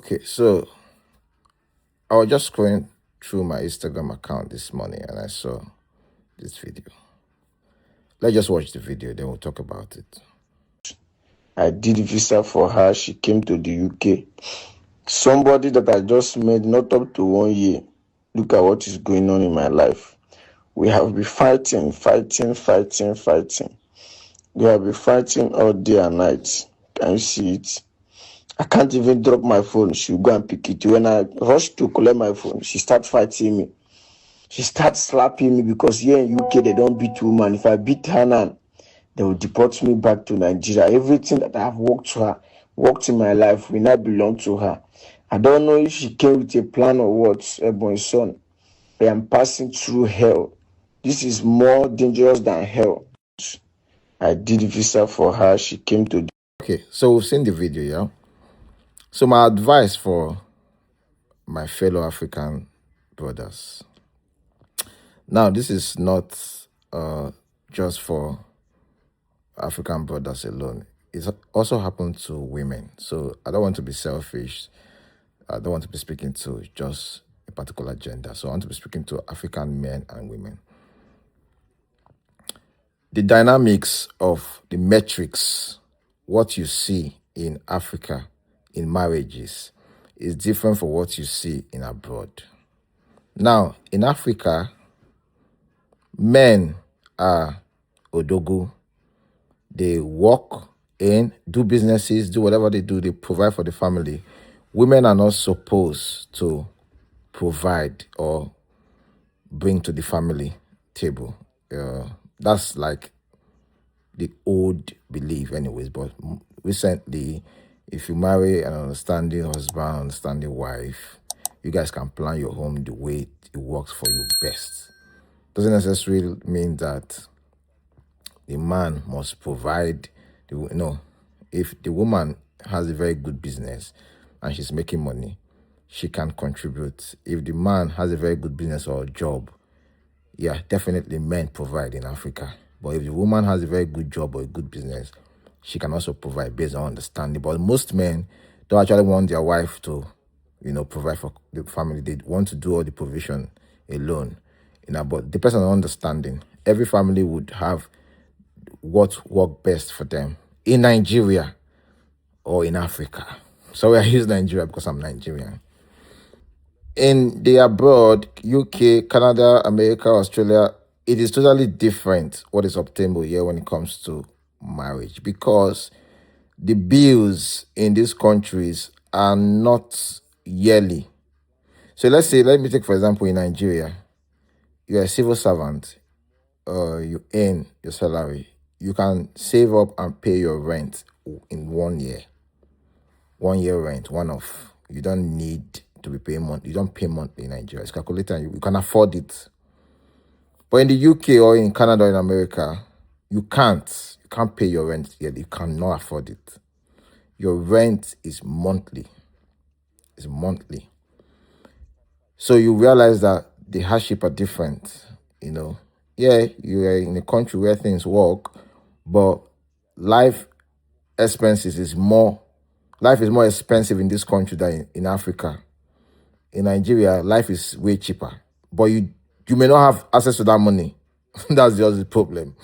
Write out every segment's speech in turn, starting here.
Okay, so I was just going through my Instagram account this morning and I saw this video. Let's just watch the video, then we'll talk about it. I did visa for her. She came to the UK. Somebody that I just met not up to 1 year. Look at what is going on in my life. We have been fighting. We have been fighting all day and night. Can you see it? I can't even drop my phone. She'll go and pick it. When I rush to collect my phone, she starts fighting me. She starts slapping me because here in UK they don't beat women. If I beat her now, they will deport me back to Nigeria. Everything that I have worked in my life will not belong to her. I don't know if she came with a plan or what, my son. I am passing through hell. This is more dangerous than hell. I did visa for her. She came to. Okay, so we've seen the video, yeah? So my advice for my fellow African brothers. Now, this is not just for African brothers alone. It also happened to women. So I don't want to be selfish. I don't want to be speaking to just a particular gender. So I want to be speaking to African men and women. The dynamics of the metrics, what you see in Africa in marriages, is different from what you see in abroad. Now, in Africa, men are odogu. They work in, do businesses, do whatever they do, they provide for the family. Women are not supposed to provide or bring to the family table. That's like the old belief anyways, but recently, if you marry an understanding husband, understanding wife, you guys can plan your home the way it works for you best. Doesn't necessarily mean that the man must provide. If the woman has a very good business and she's making money, she can contribute. If the man has a very good business or job, yeah, definitely men provide in Africa. But if the woman has a very good job or a good business, she can also provide based on understanding. But most men don't actually want their wife to, provide for the family. They want to do all the provision alone. But depends on understanding. Every family would have what work best for them in Nigeria or in Africa. Sorry, I use Nigeria because I'm Nigerian. In the abroad, UK, Canada, America, Australia, it is totally different what is obtainable here when it comes to marriage, because the bills in these countries are not yearly. So let me take for example in Nigeria, you're a civil servant, you earn your salary, you can save up and pay your rent in 1 year. 1 year rent, one off. You don't need to be paying monthly. You don't pay monthly in Nigeria. It's calculated and you can afford it. But in the UK or in Canada or in America, you can't. You can't pay your rent yet. You cannot afford it. Your rent is monthly. It's monthly. So you realize that the hardship are different. Yeah, you are in a country where things work, but life expenses is more. Life is more expensive in this country than in Africa. In Nigeria, life is way cheaper. But you may not have access to that money. That's just the problem.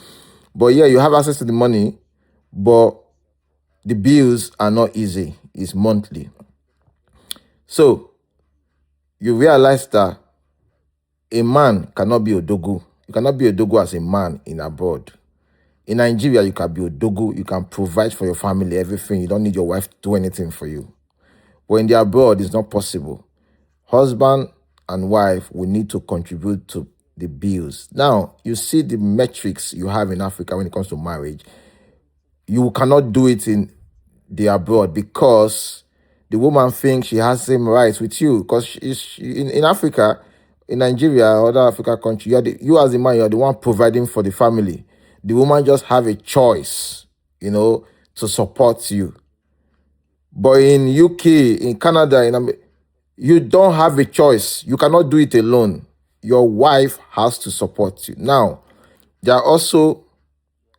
But yeah, you have access to the money, but the bills are not easy. It's monthly. So you realize that a man cannot be odogu. You cannot be odogu as a man in abroad. In Nigeria, you can be odogu. You can provide for your family, everything. You don't need your wife to do anything for you. But in the abroad, it's not possible. Husband and wife will need to contribute to the bills. Now, you see the metrics you have in Africa when it comes to marriage. You cannot do it in the abroad because the woman thinks she has the same rights with you. Because in Africa, in Nigeria, or other African country, you as a man, you're the one providing for the family. The woman just have a choice, to support you. But in UK, in Canada, in America, you don't have a choice. You cannot do it alone. Your wife has to support you. Now, they are also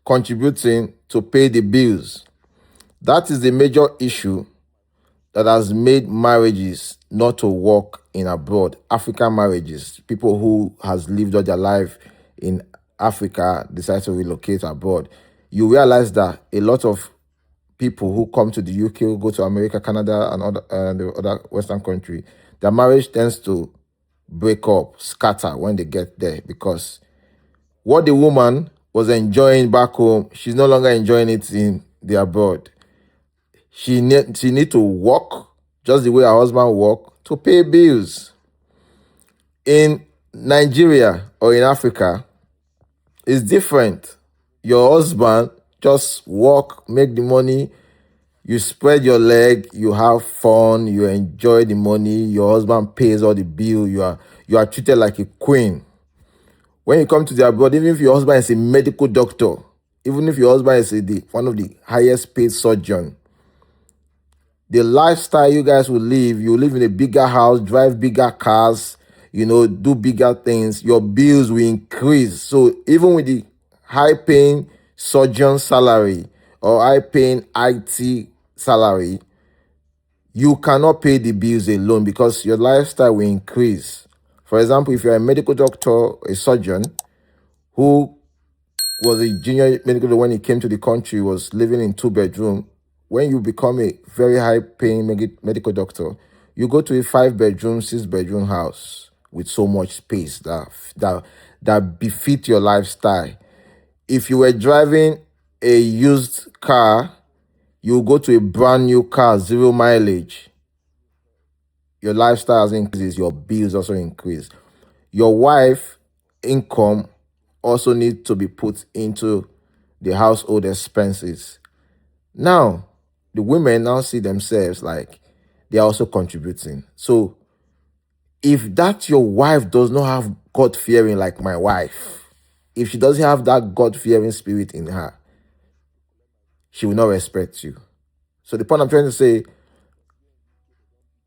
contributing to pay the bills. That is the major issue that has made marriages not to work in abroad, African marriages, people who has lived all their life in Africa decide to relocate abroad, you realize that a lot of people who come to the UK, who go to America, Canada, and the other Western country, their marriage tends to break up, scatter when they get there, because what the woman was enjoying back home, she's no longer enjoying it in the abroad. She need to work just the way her husband work to pay bills. In Nigeria or in Africa, it's different. Your husband just work, make the money, you spread your leg, you have fun, you enjoy the money, your husband pays all the bill, you are treated like a queen. When you come to the abroad, even if your husband is a medical doctor, even if your husband is one of the highest paid surgeon, the lifestyle you guys will live, you live in a bigger house, drive bigger cars, do bigger things, your bills will increase. So even with the high-paying surgeon salary or high-paying IT salary, you cannot pay the bills alone because your lifestyle will increase. For example, if you're a medical doctor, a surgeon who was a junior medical doctor when he came to the country, was living in 2-bedroom, when you become a very high-paying medical doctor, you go to a 5-bedroom, 6-bedroom house with so much space that befit your lifestyle. If you were driving a used car, you go to a brand new car, 0 mileage. Your lifestyle has increased, your bills also increase. Your wife income also needs to be put into the household expenses. Now, the women now see themselves like they are also contributing. So, if that your wife does not have God-fearing like my wife, if she doesn't have that God-fearing spirit in her, she will not respect you. So the point I'm trying to say,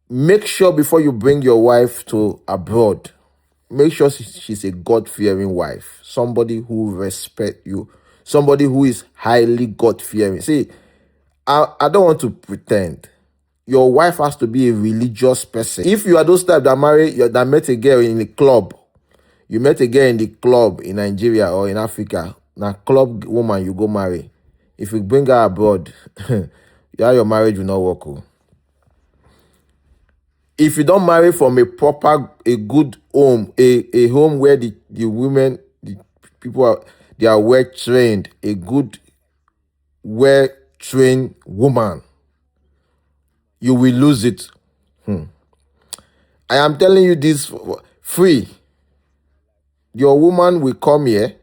make sure before you bring your wife to abroad, make sure she's a God-fearing wife, somebody who respects you, somebody who is highly God-fearing. See, I don't want to pretend. Your wife has to be a religious person. If you are those type that met a girl in a club, you met a girl in the club in Nigeria or in Africa, now club woman you go marry. If you bring her abroad, your marriage will not work. If you don't marry from a good home, a home where the women, the people they are well trained, a good, well trained woman, you will lose it. I am telling you this free. Your woman will come here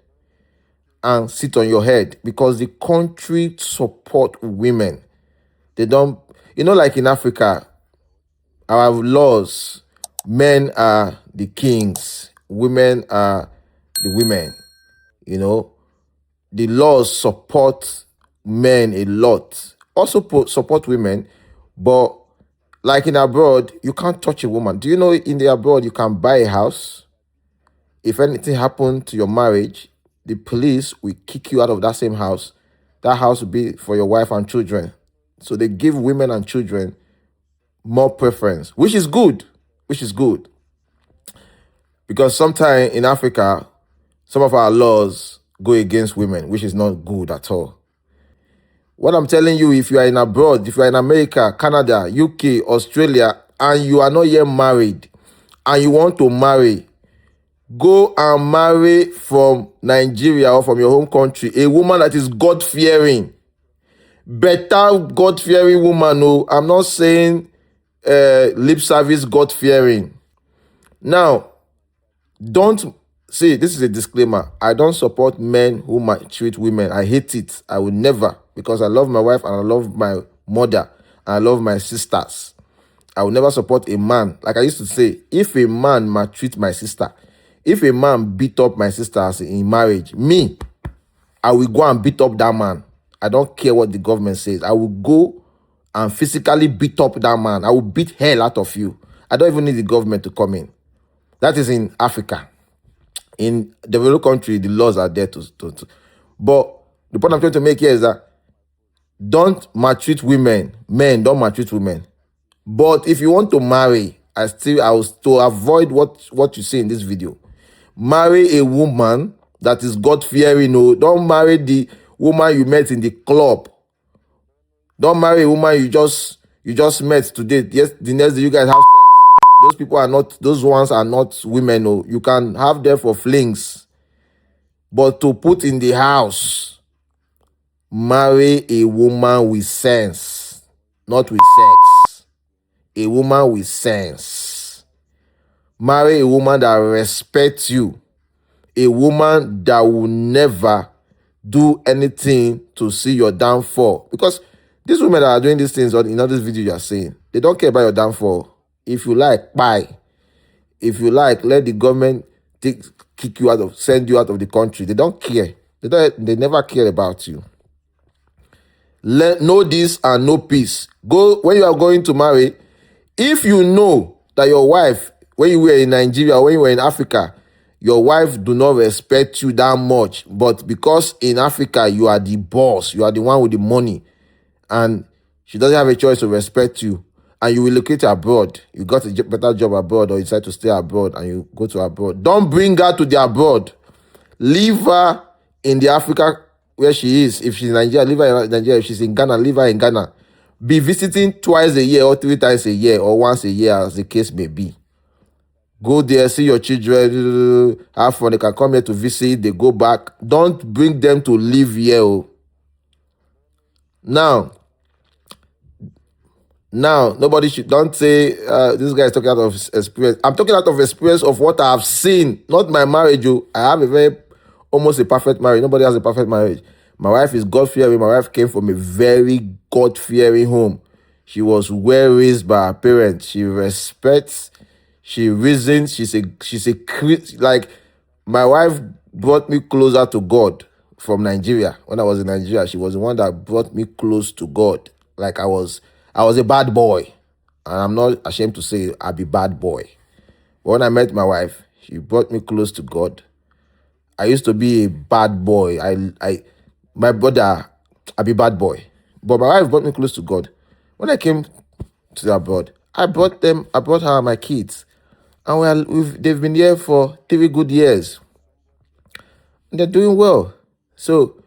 and sit on your head because the country support women. They don't, like in Africa, our laws, men are the kings, women are the women. The laws support men a lot, also support women, but like in abroad, you can't touch a woman. Do you know in the abroad you can buy a house? If anything happened to your marriage, the police will kick you out of that same house. That house will be for your wife and children. So they give women and children more preference, which is good. Because sometimes in Africa, some of our laws go against women, which is not good at all. What I'm telling you, if you are in abroad, if you are in America, Canada, UK, Australia, and you are not yet married, and you want to marry, go and marry from Nigeria or from your home country, a woman that is God-fearing. Better God-fearing woman. No, I'm not saying lip service God-fearing. Now, don't see, this is a disclaimer. I don't support men who might treat women. I hate it. I will never, because I love my wife and I love my mother and I love my sisters. I will never support a man. Like I used to say, if a man maltreat my sister, if a man beat up my sisters in marriage, I will go and beat up that man. I don't care what the government says. I will go and physically beat up that man. I will beat hell out of you. I don't even need the government to come in. That is in Africa. In developed country, the laws are there to. But the point I'm trying to make here is that don't maltreat women. Men, don't maltreat women. But if you want to marry, I was to avoid what you see in this video. Marry a woman that is God-fearing. No, don't marry the woman you met in the club. Don't marry a woman you just met today. Yes, the next day you guys have sex. Those ones are not women. No, you can have them for flings. But to put in the house, marry a woman with sense, not with sex. A woman with sense. Marry a woman that respects you. A woman that will never do anything to see your downfall. Because these women that are doing these things in all this video you are saying, they don't care about your downfall. If you like, buy. If you like, let the government send you out of the country. They don't care. They never care about you. Know this and know peace. When you are going to marry, if you know that your wife, when you were in Nigeria or when you were in Africa, your wife do not respect you that much, but because in Africa you are the boss, you are the one with the money, and she doesn't have a choice to respect you, and you relocate abroad, you got a better job abroad, or you decide to stay abroad and you go to abroad, don't bring her to the abroad. Leave her in the Africa where she is. If she's in Nigeria, leave her in Nigeria. If she's in Ghana, leave her in Ghana. Be visiting twice a year or 3 times a year or once a year, as the case may be. Go there, see your children, have fun. They can come here to visit, they go back. Don't bring them to live here. Now, nobody don't say this guy is talking out of experience. I'm talking out of experience of what I have seen, not my marriage. I have almost a perfect marriage. Nobody has a perfect marriage. My wife is God-fearing. My wife came from a very God-fearing home. She was well raised by her parents. She respects, she reasons, like, my wife brought me closer to God from Nigeria. When I was in Nigeria, she was the one that brought me close to God. Like I was a bad boy. And I'm not ashamed to say I'll be bad boy. But when I met my wife, she brought me close to God. I used to be a bad boy. My brother, I'll be bad boy. But my wife brought me close to God. When I came to the abroad, I brought her and my kids. And they've been here for 3 good years. And they're doing well. So,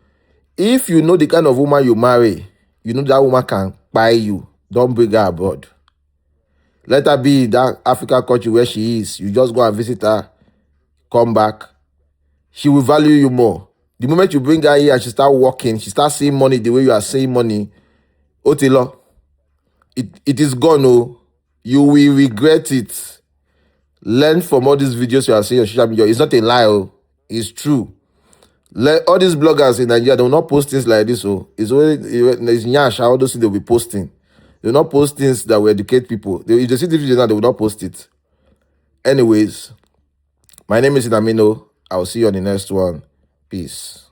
if you know the kind of woman you marry, you know that woman can buy you. Don't bring her abroad. Let her be in that African country where she is. You just go and visit her, come back. She will value you more. The moment you bring her here and she start working, she starts seeing money the way you are seeing money, Otilo, it is gone. Oh, you will regret it. Learn from all these videos you are seeing on social media. It's not a lie. Oh, it's true. All these bloggers in Nigeria, they will not post things like this. Oh, it's Nyash, all those things they will be posting. They will not post things that will educate people. If they see the video now, they will not post it. Anyways, my name is Inamino. I will see you on the next one. Peace.